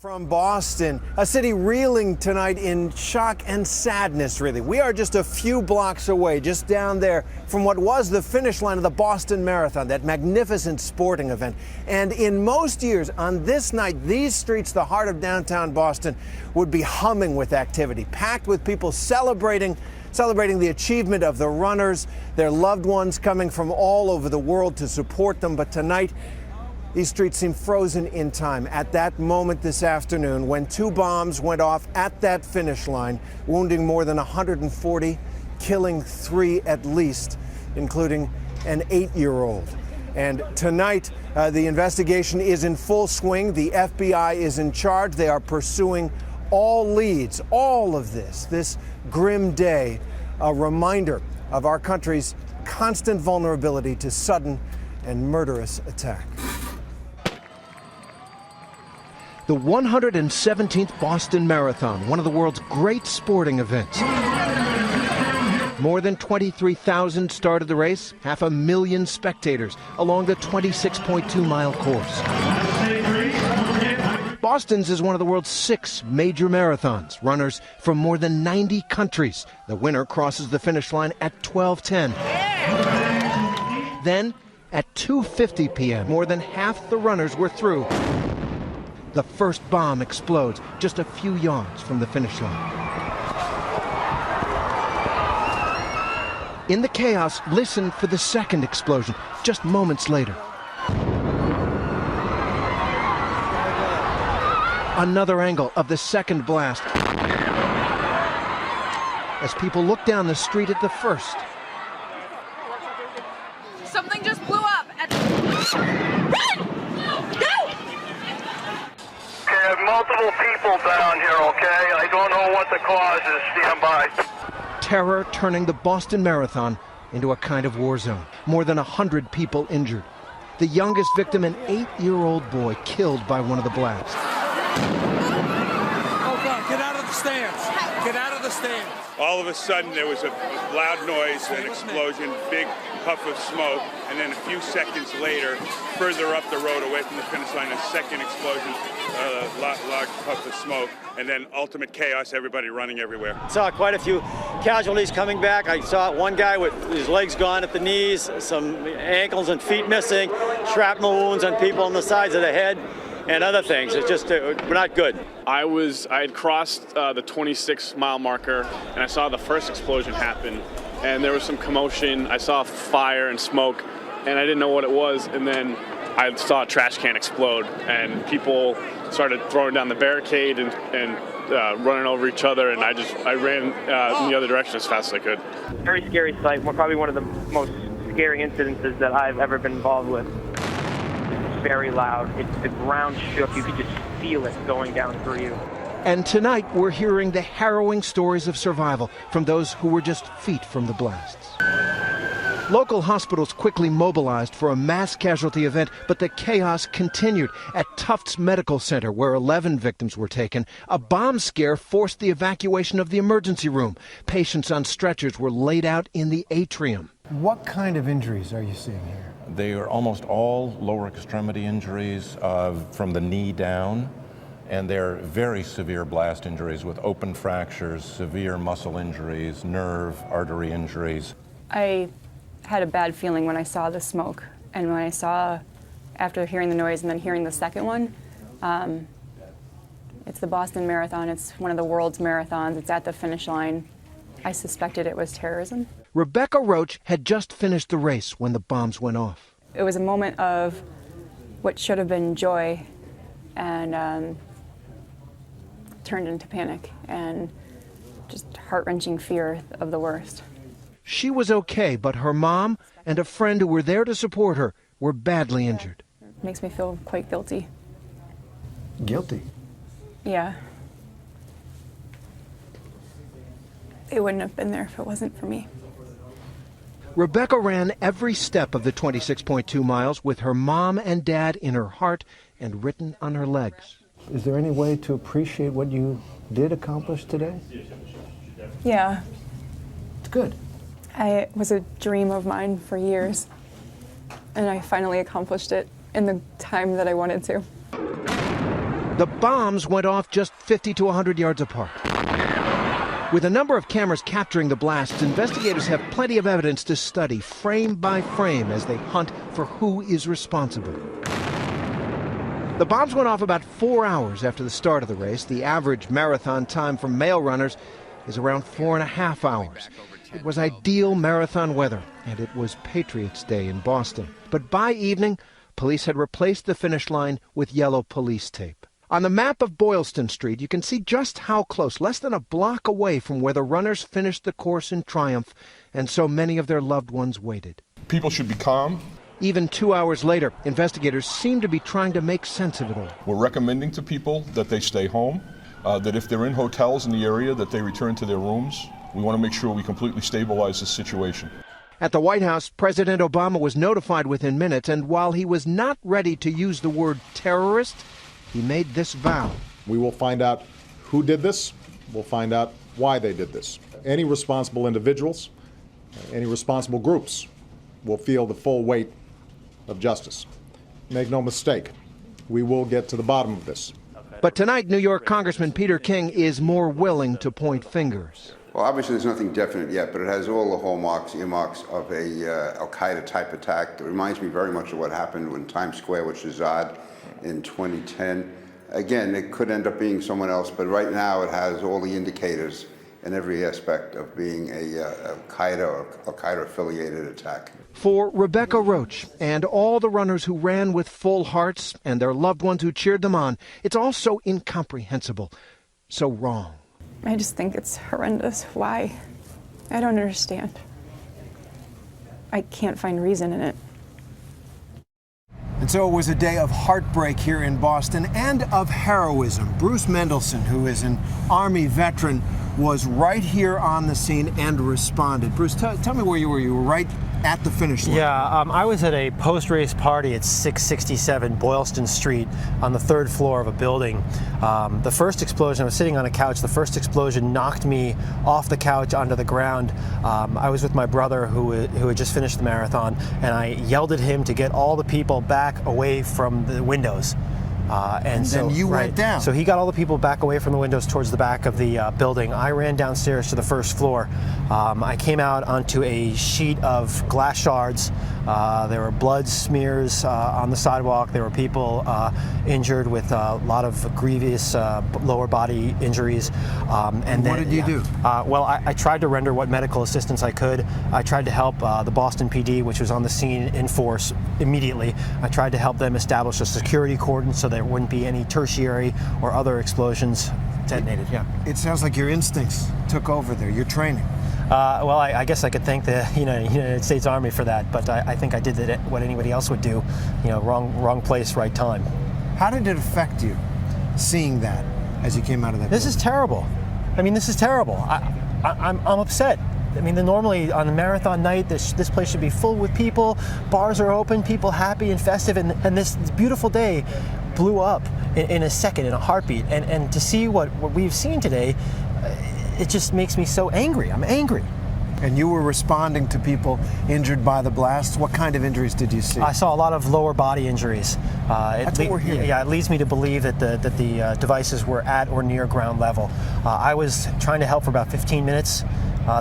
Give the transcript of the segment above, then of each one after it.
From Boston, a city reeling tonight in shock and sadness, really. We are just a few blocks away, just down there from what was the finish line of the Boston Marathon, that magnificent sporting event. And in most years, on this night, these streets, the heart of downtown Boston, would be humming with activity, packed with people celebrating the achievement of the runners, their loved ones coming from all over the world to support them. But tonight, these streets seem frozen in time at that moment this afternoon when two bombs went off at that finish line, wounding more than 140, killing 3 at least, including an 8-year-old. And tonight, the investigation is in full swing. The FBI is in charge. They are pursuing all leads. All of this grim day, a reminder of our country's constant vulnerability to sudden and murderous attack. The 117th Boston Marathon, one of the world's great sporting events. More than 23,000 started the race, 500,000 spectators along the 26.2-mile course. Boston's is one of the world's 6 major marathons, runners from more than 90 countries. The winner crosses the finish line at 12:10. Then, at 2:50 p.m., more than half the runners were through. The first bomb explodes just a few yards from the finish line. In the chaos, listen for the second explosion, just moments later. Another angle of the second blast as people look down the street at the first. Something just blew up. Run! Multiple people down here, okay? I don't know what the cause is. Stand by. Terror turning the Boston Marathon into a kind of war zone. More than 100 people injured. The youngest victim, an 8-year-old boy killed by one of the blasts. Oh, God, get out of the stands. Get out of the stands. All of a sudden, there was a loud noise, an explosion, big puff of smoke, and then a few seconds later, further up the road away from the finish line, a second explosion, large puff of smoke, and then ultimate chaos, everybody running everywhere. Saw quite a few casualties coming back. I saw one guy with his legs gone at the knees, some ankles and feet missing, shrapnel wounds on people on the sides of the head, and other things. It's just not good. I had crossed the 26-mile marker, and I saw the first explosion happen, and there was some commotion. I saw fire and smoke, and I didn't know what it was, and then I saw a trash can explode, and people started throwing down the barricade and running over each other, and I ran in the other direction as fast as I could. Very scary sight. Probably one of the most scary incidences that I've ever been involved with. Very loud. The ground shook. You could just feel it going down through you. And tonight we're hearing the harrowing stories of survival from those who were just feet from the blasts. Local hospitals quickly mobilized for a mass casualty event, but the chaos continued. At Tufts Medical Center, where 11 victims were taken, a bomb scare forced the evacuation of the emergency room. Patients on stretchers were laid out in the atrium. What kind of injuries are you seeing here? They are almost all lower extremity injuries from the knee down, and they're very severe blast injuries with open fractures, severe muscle injuries, nerve, artery injuries. I had a bad feeling when I saw the smoke, and when I saw, after hearing the noise and then hearing the second one, it's the Boston Marathon. It's one of the world's marathons. It's at the finish line. I suspected it was terrorism. Rebecca Roach had just finished the race when the bombs went off. It was a moment of what should have been joy and turned into panic and just heart-wrenching fear of the worst. She was okay, but her mom and a friend who were there to support her were badly injured. It makes me feel quite guilty. Guilty? Yeah. They wouldn't have been there if it wasn't for me. Rebecca ran every step of the 26.2 miles with her mom and dad in her heart and written on her legs. Is there any way to appreciate what you did accomplish today? Yeah. It's good. It was a dream of mine for years, and I finally accomplished it in the time that I wanted to. The bombs went off just 50 to 100 yards apart. With a number of cameras capturing the blasts, investigators have plenty of evidence to study frame by frame as they hunt for who is responsible. The bombs went off about 4 hours after the start of the race. The average marathon time for male runners is around 4.5 hours. It was ideal marathon weather, and it was Patriots' Day in Boston. But by evening, police had replaced the finish line with yellow police tape. On the map of Boylston Street, you can see just how close, less than a block away from where the runners finished the course in triumph, and so many of their loved ones waited. People should be calm. Even 2 hours later, investigators seem to be trying to make sense of it all. We're recommending to people that they stay home, that if they're in hotels in the area, that they return to their rooms. We want to make sure we completely stabilize the situation. At the White House, President Obama was notified within minutes, and while he was not ready to use the word terrorist, he made this vow. We will find out who did this. We'll find out why they did this. Any responsible individuals, any responsible groups will feel the full weight of justice. Make no mistake, we will get to the bottom of this. But tonight, New York Congressman Peter King is more willing to point fingers. Well, obviously there's nothing definite yet, but it has all the hallmarks, earmarks of a al-Qaeda type attack. It reminds me very much of what happened in Times Square with Shahzad in 2010. Again, it could end up being someone else, but right now it has all the indicators in every aspect of being a al-Qaeda or al-Qaeda affiliated attack. For Rebecca Roach and all the runners who ran with full hearts and their loved ones who cheered them on, it's all so incomprehensible, so wrong. I just think it's horrendous. Why? I don't understand. I can't find reason in it. And so it was a day of heartbreak here in Boston and of heroism. Bruce Mendelson, who is an Army veteran, was right here on the scene and responded. Bruce, tell me where you were. You were right at the finish line. Yeah, I was at a post-race party at 667 Boylston Street on the 3rd floor of a building. The first explosion, I was sitting on a couch, the first explosion knocked me off the couch onto the ground. I was with my brother who had just finished the marathon, and I yelled at him to get all the people back away from the windows. And so, then you went down. So he got all the people back away from the windows towards the back of the building. I ran downstairs to the 1st floor. I came out onto a sheet of glass shards. There were blood smears on the sidewalk. There were people injured with a lot of grievous lower body injuries. And what did you do? Well, I tried to render what medical assistance I could. I tried to help the Boston PD, which was on the scene in force immediately. I tried to help them establish a security cordon so there wouldn't be any tertiary or other explosions detonated. Yeah. It sounds like your instincts took over there, your training. Well, I guess I could thank the United States Army for that, but I think I did what anybody else would do. Wrong place, right time. How did it affect you, seeing that as you came out of that? This is terrible. I mean, this is terrible. I'm upset. I mean, normally on a marathon night, this place should be full with people. Bars are open, people happy and festive, and this beautiful day blew up in a second, in a heartbeat. And to see what we've seen today, it just makes me so angry. I'm angry. And you were responding to people injured by the blasts. What kind of injuries did you see? I saw a lot of lower body injuries. That's what we're hearing. Yeah, it leads me to believe that the devices were at or near ground level. I was trying to help for about 15 minutes.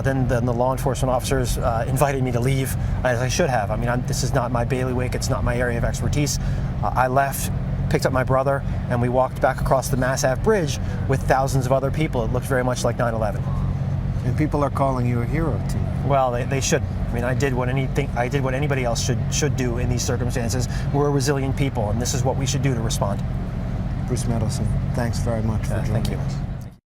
Then the law enforcement officers invited me to leave, as I should have. I mean, this is not my bailiwick. It's not my area of expertise. I left, picked up my brother, and we walked back across the Mass Ave Bridge with thousands of other people. It looked very much like 9/11. And people are calling you a hero, too. Well, they should. I mean, I did what anybody else should do in these circumstances. We're a resilient people, and this is what we should do to respond. Bruce Mendelson, thanks very much for joining us. Thank you.